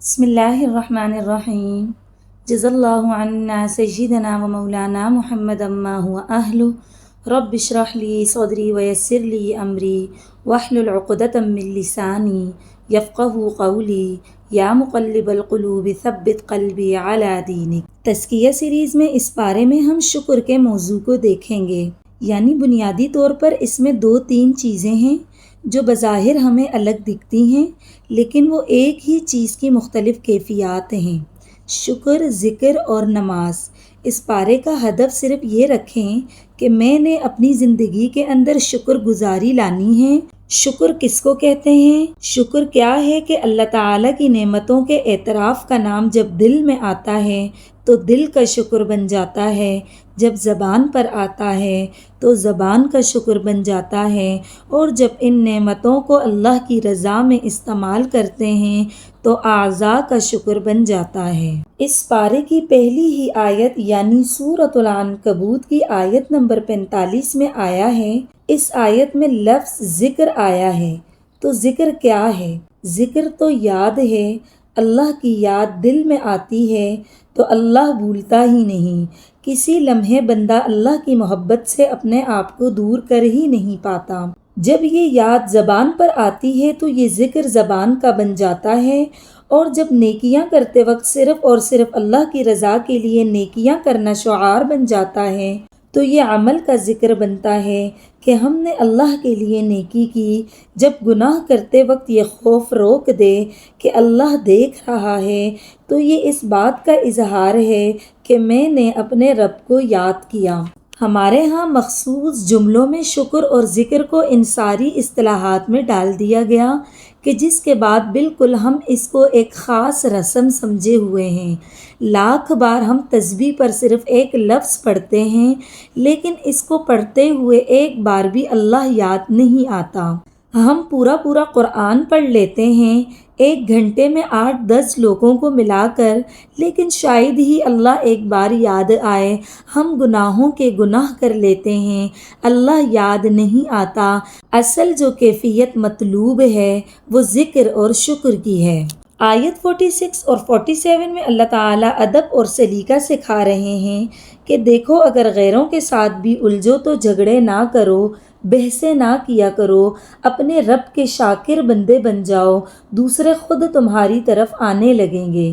بسم اللہ الرحمن الرحیم جزا اللہ عنا سیدنا و مولانا محمد اما ہوا اہلہ رب اشرح لی صدری ویسر لی امری واحلل عقدۃ من لسانی یفقہوا قولی یا مقلب القلوب ثبت قلبی علی دینک۔ تزکیہ سیریز میں اس بارے میں ہم شکر کے موضوع کو دیکھیں گے، یعنی بنیادی طور پر اس میں 2-3 چیزیں ہیں جو بظاہر ہمیں الگ دکھتی ہیں، لیکن وہ ایک ہی چیز کی مختلف کیفیات ہیں: شکر، ذکر اور نماز۔ اس پارے کا ہدف صرف یہ رکھیں کہ میں نے اپنی زندگی کے اندر شکر گزاری لانی ہے۔ شکر کس کو کہتے ہیں؟ شکر کیا ہے کہ اللہ تعالیٰ کی نعمتوں کے اعتراف کا نام جب دل میں آتا ہے تو دل کا شکر بن جاتا ہے، جب زبان پر آتا ہے تو زبان کا شکر بن جاتا ہے، اور جب ان نعمتوں کو اللہ کی رضا میں استعمال کرتے ہیں تو اعضاء کا شکر بن جاتا ہے۔ اس پارے کی پہلی ہی آیت یعنی سورۃ العنکبوت کی آیت نمبر 45 میں آیا ہے۔ اس آیت میں لفظ ذکر آیا ہے۔ تو ذکر کیا ہے؟ ذکر تو یاد ہے۔ اللہ کی یاد دل میں آتی ہے تو اللہ بھولتا ہی نہیں۔ کسی لمحے بندہ اللہ کی محبت سے اپنے آپ کو دور کر ہی نہیں پاتا۔ جب یہ یاد زبان پر آتی ہے تو یہ ذکر زبان کا بن جاتا ہے، اور جب نیکیاں کرتے وقت صرف اور صرف اللہ کی رضا کے لیے نیکیاں کرنا شعار بن جاتا ہے تو یہ عمل کا ذکر بنتا ہے کہ ہم نے اللہ کے لیے نیکی کی۔ جب گناہ کرتے وقت یہ خوف روک دے کہ اللہ دیکھ رہا ہے تو یہ اس بات کا اظہار ہے کہ میں نے اپنے رب کو یاد کیا۔ ہمارے ہاں مخصوص جملوں میں شکر اور ذکر کو ان ساری اصطلاحات میں ڈال دیا گیا کہ جس کے بعد بالکل ہم اس کو ایک خاص رسم سمجھے ہوئے ہیں۔ لاکھ بار ہم تسبیح پر صرف ایک لفظ پڑھتے ہیں، لیکن اس کو پڑھتے ہوئے ایک بار بھی اللہ یاد نہیں آتا۔ ہم پورا قرآن پڑھ لیتے ہیں 1 گھنٹے میں 8-10 لوگوں کو ملا کر، لیکن شاید ہی اللہ ایک بار یاد آئے۔ ہم گناہوں کے گناہ کر لیتے ہیں، اللہ یاد نہیں آتا۔ اصل جو کیفیت مطلوب ہے وہ ذکر اور شکر کی ہے۔ آیت 46 اور 47 میں اللہ تعالیٰ ادب اور سلیقہ سکھا رہے ہیں کہ دیکھو اگر غیروں کے ساتھ بھی الجھو تو جھگڑے نہ کرو، بحثیں نہ کیا کرو، اپنے رب کے شاکر بندے بن جاؤ، دوسرے خود تمہاری طرف آنے لگیں گے۔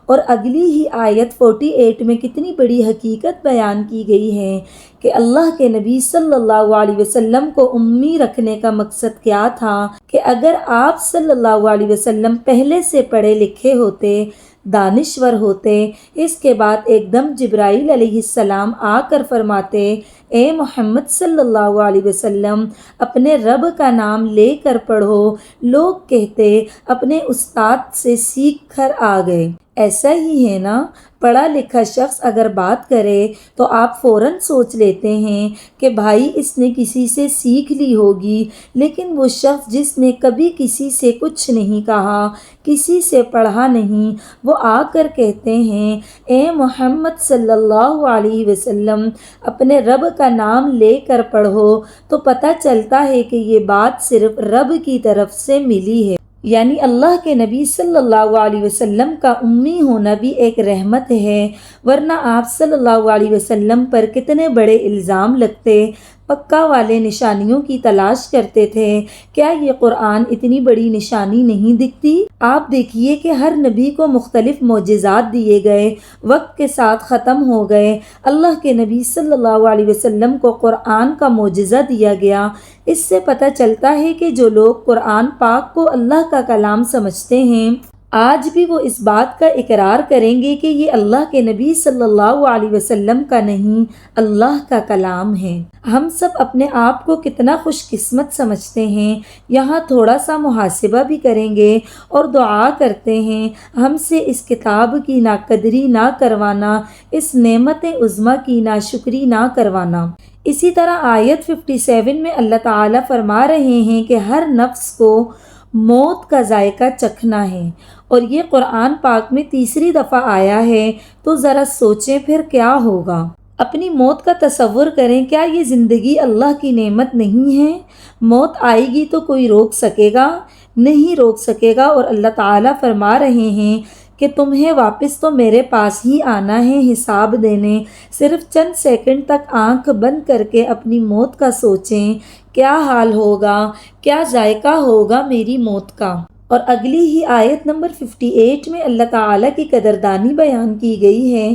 اور اگلی ہی آیت 48 میں کتنی بڑی حقیقت بیان کی گئی ہے کہ اللہ کے نبی صلی اللہ علیہ وسلم کو امی رکھنے کا مقصد کیا تھا کہ اگر آپ صلی اللہ علیہ وسلم پہلے سے پڑھے لکھے ہوتے، دانشور ہوتے، اس کے بعد ایک دم جبرائیل علیہ السلام آ کر فرماتے، اے محمد صلی اللہ علیہ وسلم اپنے رب کا نام لے کر پڑھو، لوگ کہتے اپنے استاد سے سیکھ کر آ گئے۔ ایسا ہی ہے نا؟ پڑھا لکھا شخص اگر بات کرے تو آپ فوراً سوچ لیتے ہیں کہ بھائی اس نے کسی سے سیکھ لی ہوگی، لیکن وہ شخص جس نے کبھی کسی سے کچھ نہیں کہا، کسی سے پڑھا نہیں، وہ آ کر کہتے ہیں اے محمد صلی اللہ علیہ وسلم اپنے رب کا نام لے کر پڑھو، تو پتہ چلتا ہے کہ یہ بات صرف رب کی طرف سے ملی ہے۔ یعنی اللہ کے نبی صلی اللہ علیہ وسلم کا امی ہونا بھی ایک رحمت ہے، ورنہ آپ صلی اللہ علیہ وسلم پر کتنے بڑے الزام لگتے۔ مکہ والے نشانیوں کی تلاش کرتے تھے، کیا یہ قرآن اتنی بڑی نشانی نہیں دکھتی؟ آپ دیکھیے کہ ہر نبی کو مختلف معجزات دیے گئے، وقت کے ساتھ ختم ہو گئے۔ اللہ کے نبی صلی اللہ علیہ وسلم کو قرآن کا معجزہ دیا گیا۔ اس سے پتہ چلتا ہے کہ جو لوگ قرآن پاک کو اللہ کا کلام سمجھتے ہیں، آج بھی وہ اس بات کا اقرار کریں گے کہ یہ اللہ کے نبی صلی اللہ علیہ وسلم کا نہیں، اللہ کا کلام ہے۔ ہم سب اپنے آپ کو کتنا خوش قسمت سمجھتے ہیں۔ یہاں تھوڑا سا محاسبہ بھی کریں گے اور دعا کرتے ہیں ہم سے اس کتاب کی ناقدری نہ کروانا، اس نعمت عظمیٰ کی ناشکری نہ کروانا۔ اسی طرح آیت 57 میں اللہ تعالیٰ فرما رہے ہیں کہ ہر نفس کو موت کا ذائقہ چکھنا ہے، اور یہ قرآن پاک میں تیسری دفعہ آیا ہے، تو ذرا سوچیں پھر کیا ہوگا۔ اپنی موت کا تصور کریں، کیا یہ زندگی اللہ کی نعمت نہیں ہے؟ موت آئے گی تو کوئی روک سکے گا؟ نہیں روک سکے گا، اور اللہ تعالیٰ فرما رہے ہیں کہ تمہیں واپس تو میرے پاس ہی آنا ہے حساب دینے۔ صرف چند سیکنڈ تک آنکھ بند کر کے اپنی موت کا سوچیں، کیا حال ہوگا، کیا ذائقہ ہوگا میری موت کا۔ اور اگلی ہی آیت نمبر 58 میں اللہ تعالیٰ کی قدردانی بیان کی گئی ہے۔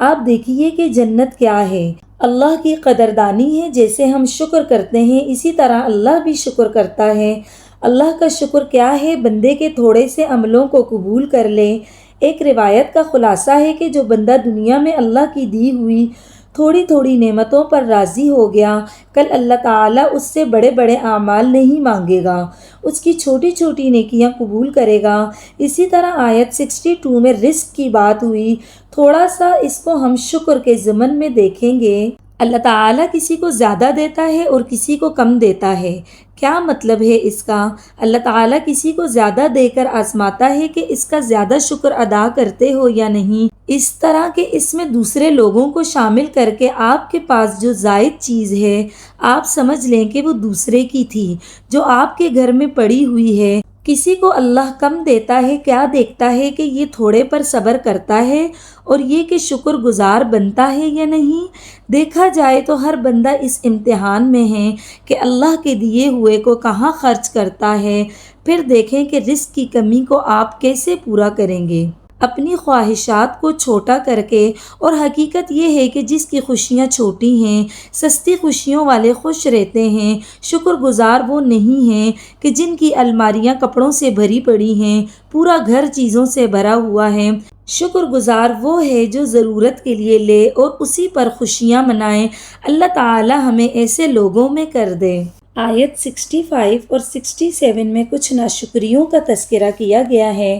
آپ دیکھیے کہ جنت کیا ہے، اللہ کی قدردانی ہے۔ جیسے ہم شکر کرتے ہیں اسی طرح اللہ بھی شکر کرتا ہے۔ اللہ کا شکر کیا ہے؟ بندے کے تھوڑے سے عملوں کو قبول کر لے۔ ایک روایت کا خلاصہ ہے کہ جو بندہ دنیا میں اللہ کی دی ہوئی تھوڑی تھوڑی نعمتوں پر راضی ہو گیا، کل اللہ تعالیٰ اس سے بڑے بڑے اعمال نہیں مانگے گا، اس کی چھوٹی چھوٹی نیکیاں قبول کرے گا۔ اسی طرح آیت 62 میں رزق کی بات ہوئی، تھوڑا سا اس کو ہم شکر کے ضمن میں دیکھیں گے۔ اللہ تعالیٰ کسی کو زیادہ دیتا ہے اور کسی کو کم دیتا ہے۔ کیا مطلب ہے اس کا؟ اللہ تعالیٰ کسی کو زیادہ دے کر آزماتا ہے کہ اس کا زیادہ شکر ادا کرتے ہو یا نہیں، اس طرح کہ اس میں دوسرے لوگوں کو شامل کر کے آپ کے پاس جو زائد چیز ہے آپ سمجھ لیں کہ وہ دوسرے کی تھی، جو آپ کے گھر میں پڑی ہوئی ہے۔ کسی کو اللہ کم دیتا ہے، کیا دیکھتا ہے کہ یہ تھوڑے پر صبر کرتا ہے اور یہ کہ شکر گزار بنتا ہے یا نہیں۔ دیکھا جائے تو ہر بندہ اس امتحان میں ہے کہ اللہ کے دیے ہوئے کو کہاں خرچ کرتا ہے۔ پھر دیکھیں کہ رزق کی کمی کو آپ کیسے پورا کریں گے، اپنی خواہشات کو چھوٹا کر کے۔ اور حقیقت یہ ہے کہ جس کی خوشیاں چھوٹی ہیں، سستی خوشیوں والے خوش رہتے ہیں۔ شکر گزار وہ نہیں ہیں کہ جن کی الماریاں کپڑوں سے بھری پڑی ہیں، پورا گھر چیزوں سے بھرا ہوا ہے۔ شکر گزار وہ ہے جو ضرورت کے لیے لے اور اسی پر خوشیاں منائے۔ اللہ تعالی ہمیں ایسے لوگوں میں کر دے۔ آیت 65 اور 67 میں کچھ ناشکریوں کا تذکرہ کیا گیا ہے،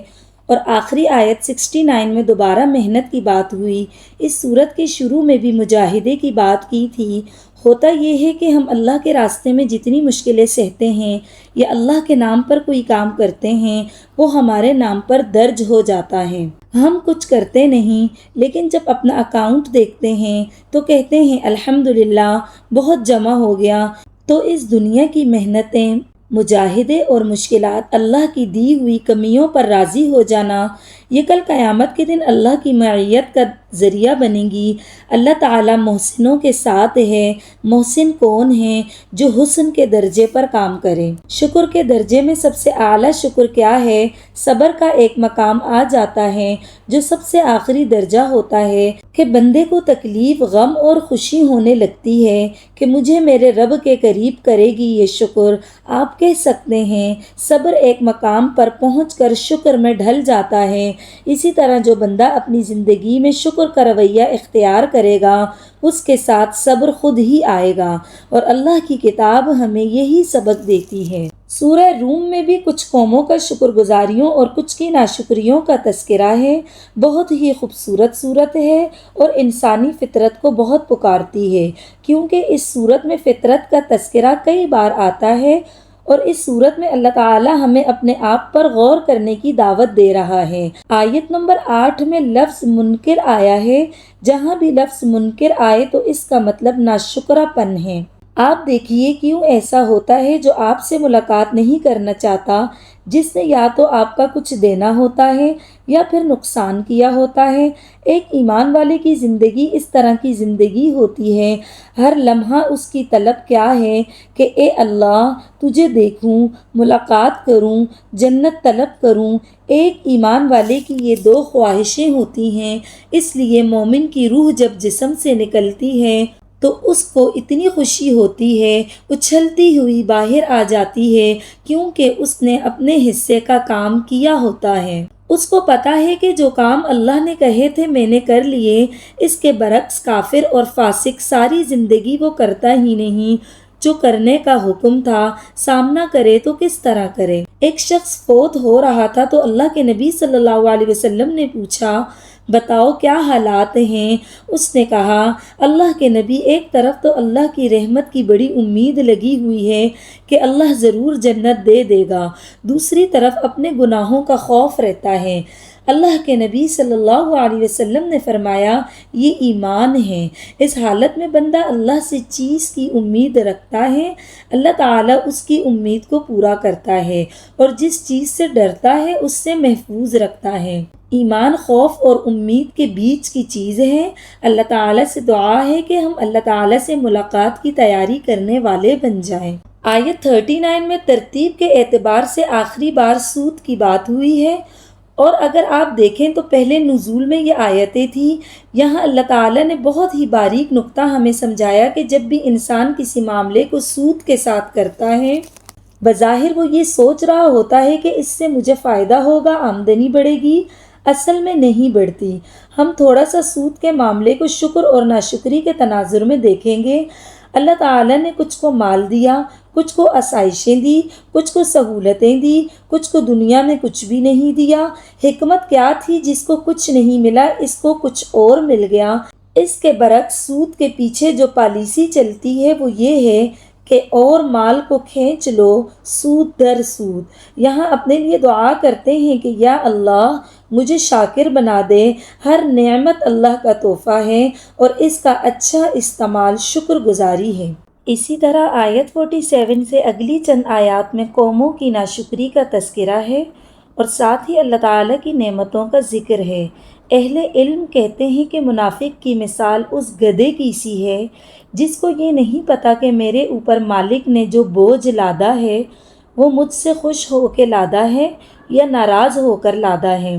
اور آخری آیت 69 میں دوبارہ محنت کی بات ہوئی۔ اس صورت کے شروع میں بھی مجاہدے کی بات کی تھی۔ ہوتا یہ ہے کہ ہم اللہ کے راستے میں جتنی مشکلیں سہتے ہیں یا اللہ کے نام پر کوئی کام کرتے ہیں، وہ ہمارے نام پر درج ہو جاتا ہے۔ ہم کچھ کرتے نہیں، لیکن جب اپنا اکاؤنٹ دیکھتے ہیں تو کہتے ہیں الحمدللہ بہت جمع ہو گیا۔ تو اس دنیا کی محنتیں، مجاہدے اور مشکلات، اللہ کی دی ہوئی کمیوں پر راضی ہو جانا، یہ کل قیامت کے دن اللہ کی معیت کا ذریعہ بنے گی۔ اللہ تعالیٰ محسنوں کے ساتھ ہے۔ محسن کون ہے؟ جو حسن کے درجے پر کام کرے۔ شکر کے درجے میں سب سے اعلیٰ شکر کیا ہے؟ صبر کا ایک مقام آ جاتا ہے جو سب سے آخری درجہ ہوتا ہے کہ بندے کو تکلیف، غم اور خوشی ہونے لگتی ہے کہ مجھے میرے رب کے قریب کرے گی یہ شکر۔ آپ کہہ سکتے ہیں صبر ایک مقام پر پہنچ کر شکر میں ڈھل جاتا ہے۔ اسی طرح جو بندہ اپنی زندگی میں شکر کا رویہ اختیار کرے گا، اس کے ساتھ صبر خود ہی آئے گا، اور اللہ کی کتاب ہمیں یہی سبق دیتی ہے۔ سورہ روم میں بھی کچھ قوموں کا شکر گزاریوں اور کچھ کی ناشکریوں کا تذکرہ ہے۔ بہت ہی خوبصورت صورت ہے اور انسانی فطرت کو بہت پکارتی ہے، کیونکہ اس صورت میں فطرت کا تذکرہ کئی بار آتا ہے، اور اس صورت میں اللہ تعالی ہمیں اپنے آپ پر غور کرنے کی دعوت دے رہا ہے۔ آیت نمبر 8 میں لفظ منکر آیا ہے۔ جہاں بھی لفظ منکر آئے تو اس کا مطلب ناشکرا پن ہے۔ آپ دیکھیے کیوں ایسا ہوتا ہے۔ جو آپ سے ملاقات نہیں کرنا چاہتا، جس نے یا تو آپ کا کچھ دینا ہوتا ہے یا پھر نقصان کیا ہوتا ہے۔ ایک ایمان والے کی زندگی اس طرح کی زندگی ہوتی ہے۔ ہر لمحہ اس کی طلب کیا ہے کہ اے اللہ تجھے دیکھوں، ملاقات کروں، جنت طلب کروں۔ ایک ایمان والے کی یہ دو خواہشیں ہوتی ہیں۔ اس لیے مومن کی روح جب جسم سے نکلتی ہے تو اس کو اتنی خوشی ہوتی ہے، اچھلتی ہوئی باہر آ جاتی ہے، کیونکہ اس نے اپنے حصے کا کام کیا ہوتا ہے۔ اس کو پتا ہے کہ جو کام اللہ نے کہے تھے میں نے کر لیے۔ اس کے برعکس کافر اور فاسق ساری زندگی وہ کرتا ہی نہیں جو کرنے کا حکم تھا۔ سامنا کرے تو کس طرح کرے؟ ایک شخص فوت ہو رہا تھا تو اللہ کے نبی صلی اللہ علیہ وسلم نے پوچھا بتاؤ کیا حالات ہیں؟ اس نے کہا اللہ کے نبی، ایک طرف تو اللہ کی رحمت کی بڑی امید لگی ہوئی ہے کہ اللہ ضرور جنت دے دے گا، دوسری طرف اپنے گناہوں کا خوف رہتا ہے۔ اللہ کے نبی صلی اللہ علیہ وسلم نے فرمایا یہ ایمان ہے۔ اس حالت میں بندہ اللہ سے چیز کی امید رکھتا ہے، اللہ تعالیٰ اس کی امید کو پورا کرتا ہے، اور جس چیز سے ڈرتا ہے اس سے محفوظ رکھتا ہے۔ ایمان خوف اور امید کے بیچ کی چیز ہے۔ اللہ تعالیٰ سے دعا ہے کہ ہم اللہ تعالیٰ سے ملاقات کی تیاری کرنے والے بن جائیں۔ آیت 39 میں ترتیب کے اعتبار سے آخری بار سود کی بات ہوئی ہے، اور اگر آپ دیکھیں تو پہلے نزول میں یہ آیتیں تھیں۔ یہاں اللہ تعالیٰ نے بہت ہی باریک نقطہ ہمیں سمجھایا کہ جب بھی انسان کسی معاملے کو سود کے ساتھ کرتا ہے، بظاہر وہ یہ سوچ رہا ہوتا ہے کہ اس سے مجھے فائدہ ہوگا، آمدنی بڑھے گی، اصل میں نہیں بڑھتی۔ ہم تھوڑا سا سود کے معاملے کو شکر اور ناشکری کے تناظر میں دیکھیں گے۔ اللہ تعالیٰ نے کچھ کو مال دیا، کچھ کو آسائشیں دی، کچھ کو سہولتیں دی، کچھ کو دنیا میں کچھ بھی نہیں دیا۔ حکمت کیا تھی؟ جس کو کچھ نہیں ملا اس کو کچھ اور مل گیا۔ اس کے برعکس سود کے پیچھے جو پالیسی چلتی ہے وہ یہ ہے کہ اور مال کو کھینچ لو، سود در سود۔ یہاں اپنے لیے دعا کرتے ہیں کہ یا اللہ مجھے شاکر بنا دے۔ ہر نعمت اللہ کا تحفہ ہے اور اس کا اچھا استعمال شکر گزاری ہے۔ اسی طرح آیت 47 سے اگلی چند آیات میں قوموں کی ناشکری کا تذکرہ ہے اور ساتھ ہی اللہ تعالیٰ کی نعمتوں کا ذکر ہے۔ اہل علم کہتے ہیں کہ منافق کی مثال اس گدھے کی سی ہے جس کو یہ نہیں پتہ کہ میرے اوپر مالک نے جو بوجھ لادا ہے وہ مجھ سے خوش ہو کے لادا ہے یا ناراض ہو کر لادا ہے۔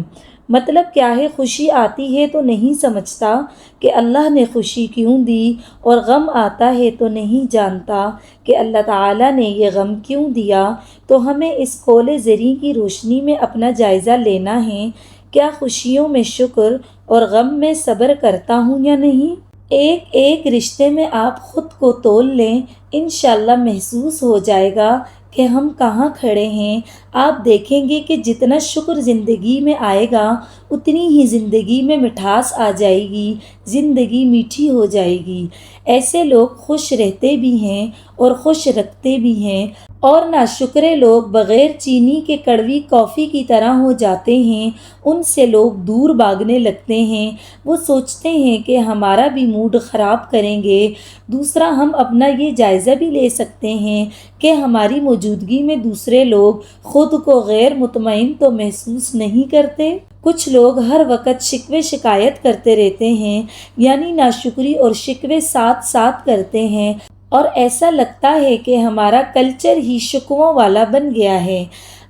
مطلب کیا ہے؟ خوشی آتی ہے تو نہیں سمجھتا کہ اللہ نے خوشی کیوں دی، اور غم آتا ہے تو نہیں جانتا کہ اللہ تعالیٰ نے یہ غم کیوں دیا۔ تو ہمیں اس قول زریں کی روشنی میں اپنا جائزہ لینا ہے، کیا خوشیوں میں شکر اور غم میں صبر کرتا ہوں یا نہیں؟ ایک ایک رشتے میں آپ خود کو تول لیں، انشاءاللہ محسوس ہو جائے گا کہ ہم کہاں کھڑے ہیں۔ آپ دیکھیں گے کہ جتنا شکر زندگی میں آئے گا اتنی ہی زندگی میں مٹھاس آ جائے گی، زندگی میٹھی ہو جائے گی۔ ایسے لوگ خوش رہتے بھی ہیں اور خوش رکھتے بھی ہیں، اور ناشکرے لوگ بغیر چینی کے کڑوی کافی کی طرح ہو جاتے ہیں۔ ان سے لوگ دور بھاگنے لگتے ہیں، وہ سوچتے ہیں کہ ہمارا بھی موڈ خراب کریں گے۔ دوسرا، ہم اپنا یہ جائزہ بھی لے سکتے ہیں کہ ہماری موجودگی میں دوسرے لوگ خود کو غیر مطمئن تو محسوس نہیں کرتے۔ کچھ لوگ ہر وقت شکوے شکایت کرتے رہتے ہیں، یعنی ناشکری اور شکوے ساتھ ساتھ کرتے ہیں، اور ایسا لگتا ہے کہ ہمارا کلچر ہی شکووں والا بن گیا ہے۔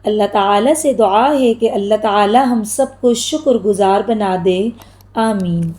اللہ تعالیٰ سے دعا ہے کہ اللہ تعالیٰ ہم سب کو شکر گزار بنا دے، آمین۔